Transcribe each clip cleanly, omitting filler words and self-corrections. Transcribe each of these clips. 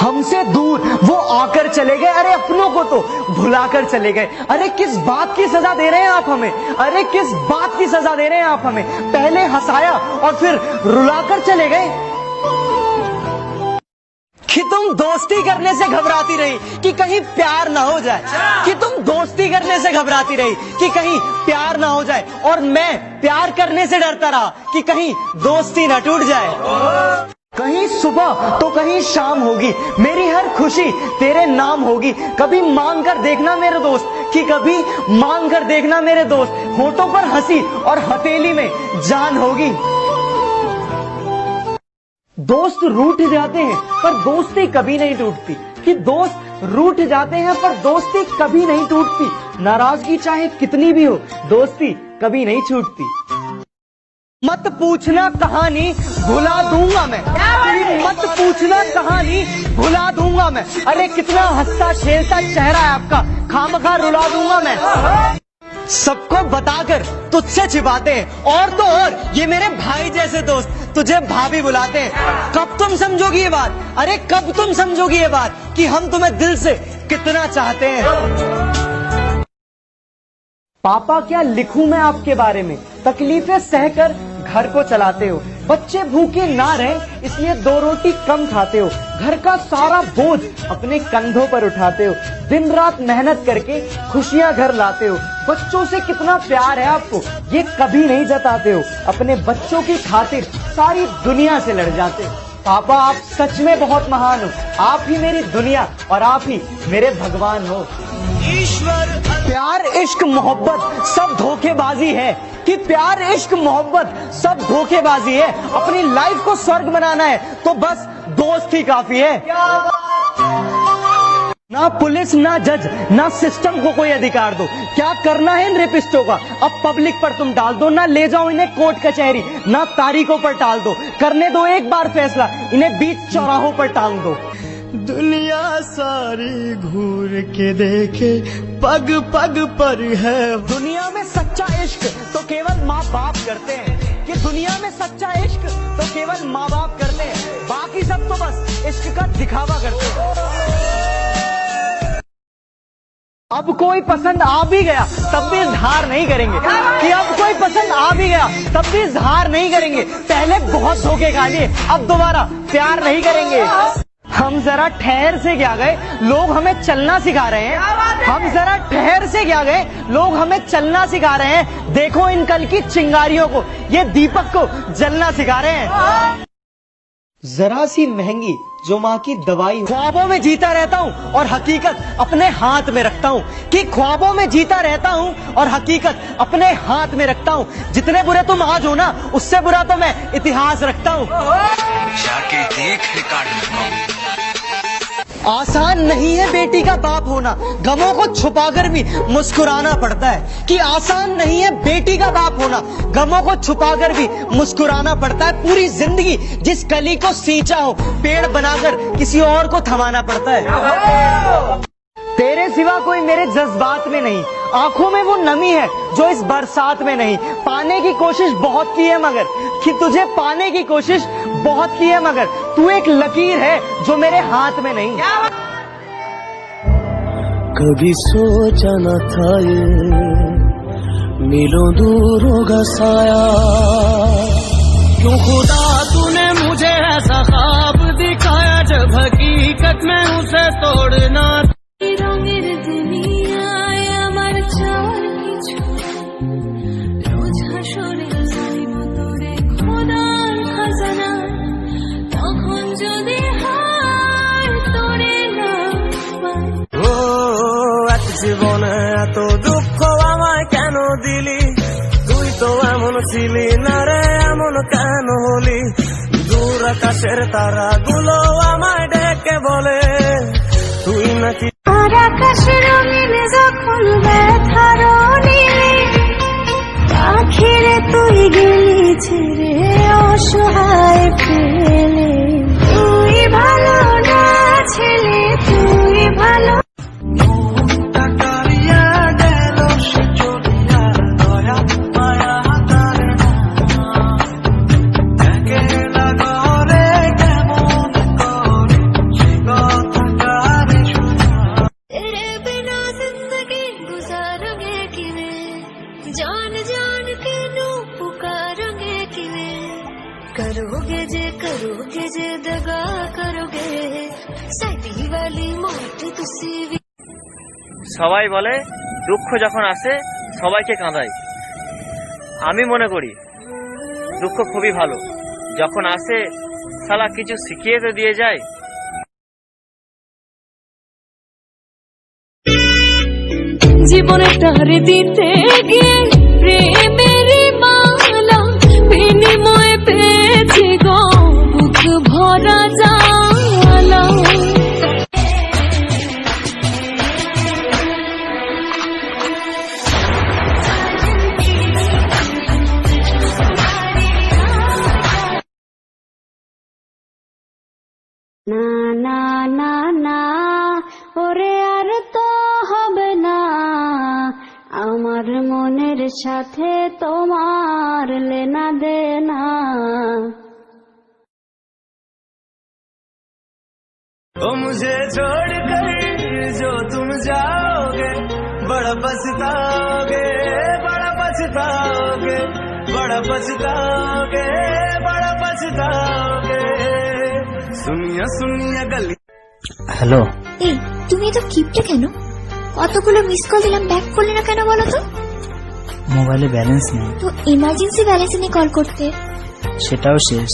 हमसे दूर वो आकर चले गए, अरे अपनों को तो भुलाकर चले गए। अरे किस बात की सजा दे रहे हैं आप हमें, अरे किस बात की सजा दे रहे हैं आप हमें। पहले हंसाया और फिर रुलाकर चले गए। कि तुम दोस्ती करने से घबराती रही कि कहीं प्यार ना हो जाए, कि तुम दोस्ती करने से घबराती रही कि कहीं प्यार ना हो जाए, और मैं प्यार करने से डरता रहा कि कहीं दोस्ती ना टूट जाए। कहीं सुबह तो कहीं शाम होगी, मेरी हर खुशी तेरे नाम होगी। कभी मांग कर देखना मेरे दोस्त, कि कभी मांग कर देखना मेरे दोस्त, होठों पर हंसी और हथेली में जान होगी। दोस्त रूठ जाते हैं पर दोस्ती कभी नहीं टूटती, कि दोस्त रूठ जाते हैं पर दोस्ती कभी नहीं टूटती। नाराजगी चाहे कितनी भी हो, दोस्ती कभी नहीं छूटती। मत पूछना कहानी भुला दूंगा मैं, मत पूछना कहानी भुला दूंगा मैं। अरे कितना हंसता खेलता चेहरा है आपका, खामखा रुला दूंगा मैं। सबको बताकर तुझसे छिपाते हैं, और तो और ये मेरे भाई जैसे दोस्त तुझे भाभी बुलाते हैं। कब तुम समझोगी ये बात, अरे कब तुम समझोगी ये बात कि हम तुम्हें दिल से कितना चाहते हैं। पापा क्या लिखूं मैं आपके बारे में, तकलीफें सहकर घर को चलाते हो। बच्चे भूखे ना रहे इसलिए 2 रोटी कम खाते हो। घर का सारा बोझ अपने कंधों पर उठाते हो। दिन रात मेहनत करके खुशियां घर लाते हो। बच्चों से कितना प्यार है आपको, ये कभी नहीं जताते हो। अपने बच्चों की खातिर सारी दुनिया से लड़ जाते हो। पापा आप सच में बहुत महान हो, आप ही मेरी दुनिया और आप ही मेरे भगवान हो। ईश्वर प्यार इश्क मोहब्बत सब धोखेबाजी है, कि प्यार इश्क मोहब्बत सब धोखेबाजी है। अपनी लाइफ को स्वर्ग बनाना है तो बस दोस्त ही काफी है। ना पुलिस ना जज ना सिस्टम को कोई अधिकार दो, क्या करना है इन रेपिस्टों का अब पब्लिक पर तुम डाल दो। ना ले जाओ इन्हें कोर्ट कचहरी, ना तारीखों पर टाल दो। करने दो एक बार फैसला, इन्हें बीच चौराहों पर टांग दो। दुनिया सारी घूर के देखे, पग पग पर है। दुनिया में सच्चा इश्क तो केवल माँ बाप करते हैं, कि दुनिया में सच्चा इश्क तो केवल माँ बाप करते हैं, बाकी सब तो बस इश्क का दिखावा करते हैं। अब कोई पसंद आ भी गया तब भी इजहार नहीं करेंगे, कि अब कोई पसंद आ भी गया तब भी इजहार नहीं करेंगे। पहले बहुत धोखे खा लिए, अब दोबारा प्यार नहीं करेंगे। हम जरा ठहर से क्या गए, लोग हमें चलना सिखा रहे हैं। हम जरा ठहर से क्या गए, लोग हमें चलना सिखा रहे हैं। देखो इन कल की चिंगारियों को, ये दीपक को जलना सिखा रहे हैं। जरा सी महंगी जो माँ की दवाई, ख्वाबों में जीता रहता हूँ और हकीकत अपने हाथ में रखता हूँ, कि ख्वाबों में जीता रहता हूँ और हकीकत अपने हाथ में रखता हूँ। जितने बुरे तुम आज हो ना, उससे बुरा तो मैं इतिहास रखता हूँ। जाके देख रिकॉर्ड में। आसान नहीं है बेटी का बाप होना, गमों को छुपाकर भी मुस्कुराना पड़ता है। कि आसान नहीं है बेटी का बाप होना, गमों को छुपाकर भी मुस्कुराना पड़ता है। पूरी जिंदगी जिस कली को सींचा हो, पेड़ बनाकर किसी और को थमाना पड़ता है। तेरे सिवा कोई मेरे जज्बात में नहीं, आंखों में वो नमी है जो इस बरसात में नहीं। पाने की कोशिश बहुत की है मगर, कि तुझे पाने की कोशिश बहुत की है मगर तू एक लकीर है जो मेरे हाथ में नहीं। कभी सोचा न था ये मिलों दूर होगा साया, क्यों खुदा तूने मुझे ऐसा ख्वाब दिखाया, जब हकीकत में उसे तोड़ना। রঙের দুনিয়ায় আমার চাওয়ার কিছু, রোজ হাসরে যাইব তোরে খোদার খাজানা, তখন যদি হয় তোরে না পাই। ও এত জীবনে এত দুঃখ আমায় কেন দিলি, তুই তো এমন ছিলি না রে, এমন কেন হলি। দূর আকাশের তারাগুলো আমায় ডেকে বলে তুই নাকি। আর আকাশের রঙিন যখন ব্যথার নীলে, আখিরে তুই গেলি ছেড়ে অসহায় ফেলে। তুই ভালো না ছেলে, তুই ভালো। সবাই বলে দুঃখ যখন আসে সবাইকে কাঁদায়। আমি মনে করি দুঃখ খুবই ভালো, যখন আসে শালা কিছু শিখিয়ে তো দিয়ে যায়। জীবনে তারে দিতে গিয়ে প্রেমের মালা বিনিময়ে পেয়েছি গো বুক ভরা জ্বালা। না না না না ওরে আর তো হবে না, আমার মনের সাথে তোমার লেনা দেনা। ओ मुझे छोड़ कर जो तुम जाओगे बड़ा पछताओगे, बड़ा पछताओगे, बड़ा पछताओगे, बड़ा पछताओगे। सुनिया सुनिया गली। হ্যালো, এই তুমি এত কিপটে কেন? কতগুলো মিস কল দিলাম, ব্যাক করলে না কেন বলো তো? মোবাইলে ব্যালেন্স নেই। তো ইমার্জেন্সি ব্যালেন্স নিয়ে কল করতে। সেটাও শেষ।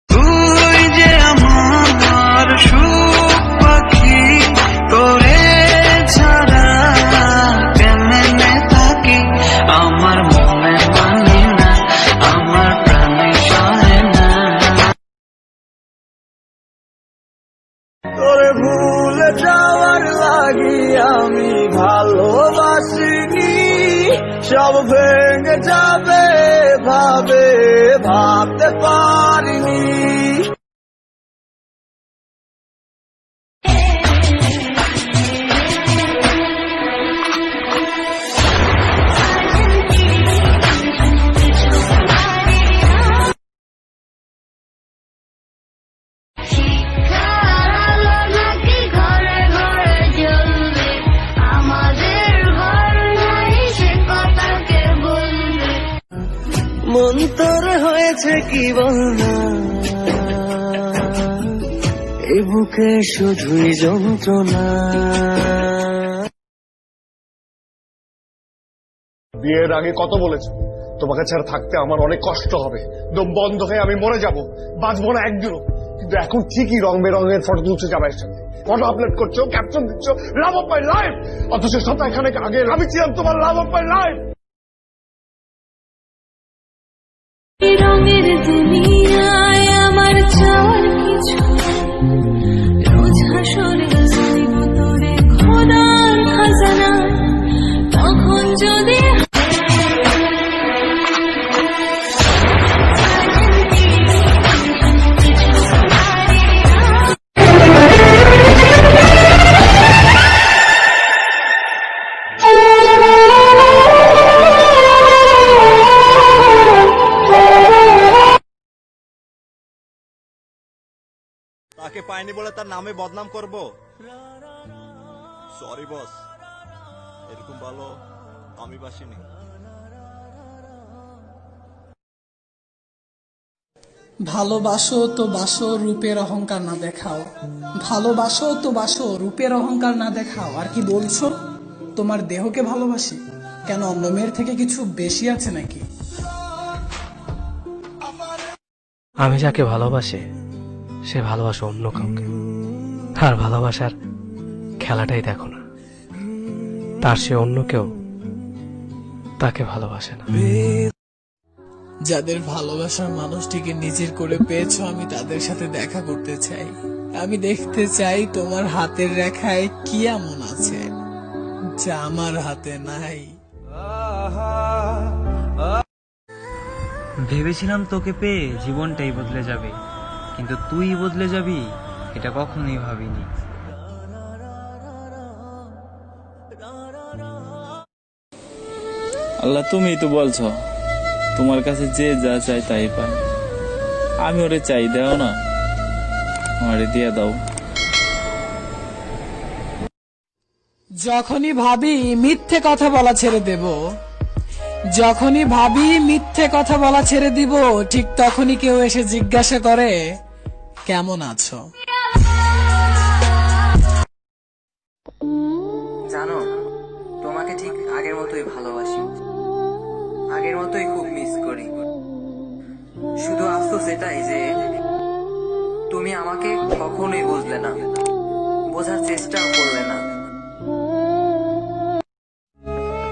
তুই যে আমার সুখ পাখি, তোরে ছাড়া কেমনে থাকি, আমার মনে মানে না, আমার প্রাণে সহে না। তোরে ভুলে যাওয়ার লাগি আমি ভালোবাসিনি, সব ভেঙে যাবে ভাবে ভাবতে পারিনি। মন তোর হয়েছে কি বলনা, এই বুকে শুধুই যন্ত্রণা। বিয়ের আগে কত বলেছ তোমাকে ছাড়া থাকতে আমার অনেক কষ্ট হবে, দম বন্ধ হয়ে আমি মরে যাব, বাঁচবো না একদিনও। কিন্তু এখন ঠিকই রং বেরঙের ফটো তুলছে জামাইয়ের সাথে, ফটো আপলোড করছো, ক্যাপশন দিচ্ছ লাভ অফ মাই লাইফ, অথচ সপ্তাহখানেক আগে আমি ছিলাম তোমার লাভ অফ মাই লাইফ। রঙের দুনিয়ায় আমার চাওয়ার কিছু, রোজ হাসরে যাইব তোরে খোদার খাজানা, তখন যদি তাকে পাইনি বলে তার নামে বদনাম করব? সরি বস, এরকম ভালো আমি বাসিনি। ভালোবাসো তো বাসো, রূপের অহংকার না দেখাও। ভালোবাসো তো বাসো, রূপের অহংকার না দেখাও। আর কি বলছো? তোমার দেহকে ভালোবাসি কেন? অন্য মেয়ের থেকে কিছু বেশি আছে নাকি? আমি যাকে ভালোবাসি সে ভালোবাসে অন্য কাউকে, আর ভালোবাসার খেলাটাই দেখো না, তার সে অন্য কেউ তাকে ভালোবাসে না। যাদের ভালোবাসার মানুষটিকে নিজের করে পেয়েছো, আমি তাদের সাথে দেখা করতে চাই। আমি দেখতে চাই তোমার হাতের রেখায় কি এমন আছে যা আমার হাতে নাই। ভেবেছিলাম তোকে পেয়ে জীবনটাই বদলে যাবে, কিন্তু তুই বদলে যাবি এটা কখনোই ভাবিনি। আল্লাহ, তুমি তো বলছো তোমার কাছে যে যা চাই তাই পাই। আমি ওরে চাই, দাও না, আমারে দিয়ে দাও। যখনই ভাবি মিথ্যে কথা বলা ছেড়ে দেব, যখনই ভাবি মিথ্যে কথা বলা ছেড়ে দিব, ঠিক তখনই কেউ এসে জিজ্ঞাসা করে কেমন আছো? জানো, তোমাকে ঠিক আগের মতোই ভালোবাসি, আগের মতোই খুব মিস করি। শুধু আফসোস এটাই যে তুমি আমাকে কখনোই বুঝলে না, বোঝার চেষ্টাও করলে না।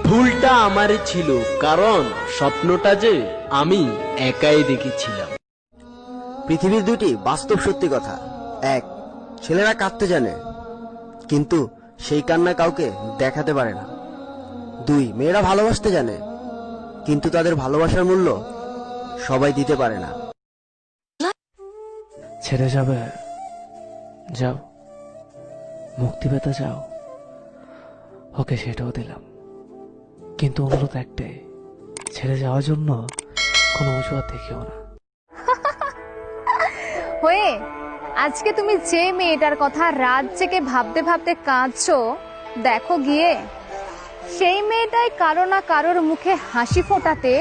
ভুলটা আমারই ছিল, কারণ স্বপ্নটা যে আমি একাই দেখেছিলাম। পৃথিবীর দুটি বাস্তব সত্যি কথা। এক, ছেলেরা কাঁদতে জানে কিন্তু সেই কান্না কাউকে দেখাতে পারে না। দুই, মেয়েরা ভালোবাসতে জানে কিন্তু তাদের ভালোবাসার মূল্য সবাই দিতে পারে না। ছেড়ে যাবে, যাও, মুক্তি পেতে যাও, ওকে সেটাও দিলাম, কিন্তু অনুরোধ একটাই, ছেড়ে যাওয়ার জন্য কোনো অজুহাত দেখিও না। হয়ে আজকে তুমি যে মেয়েটার কথা রাত জেগে ভাবতে ভাবতে কাঁদছো, দেখো গিয়ে সেই মেয়েটাই কারো না কারোর মুখে হাসি ফোটাতে।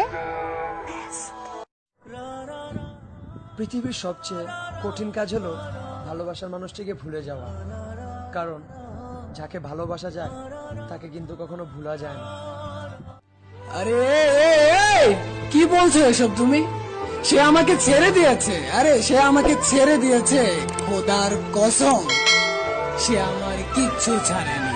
পৃথিবীর সবচেয়ে কঠিন কাজ হলো ভালোবাসার মানুষটিকে ভুলে যাওয়া, কারণ যাকে ভালোবাসা যায় তাকে কিন্তু কখনো ভুলা যায় না। আরে কি বলছো এসব তুমি? সে আমাকে ছেড়ে দিয়েছে। আরে সে আমাকে ছেড়ে দিয়েছে, খোদার কসম সে আমার কিচ্ছু ছাড়ে না।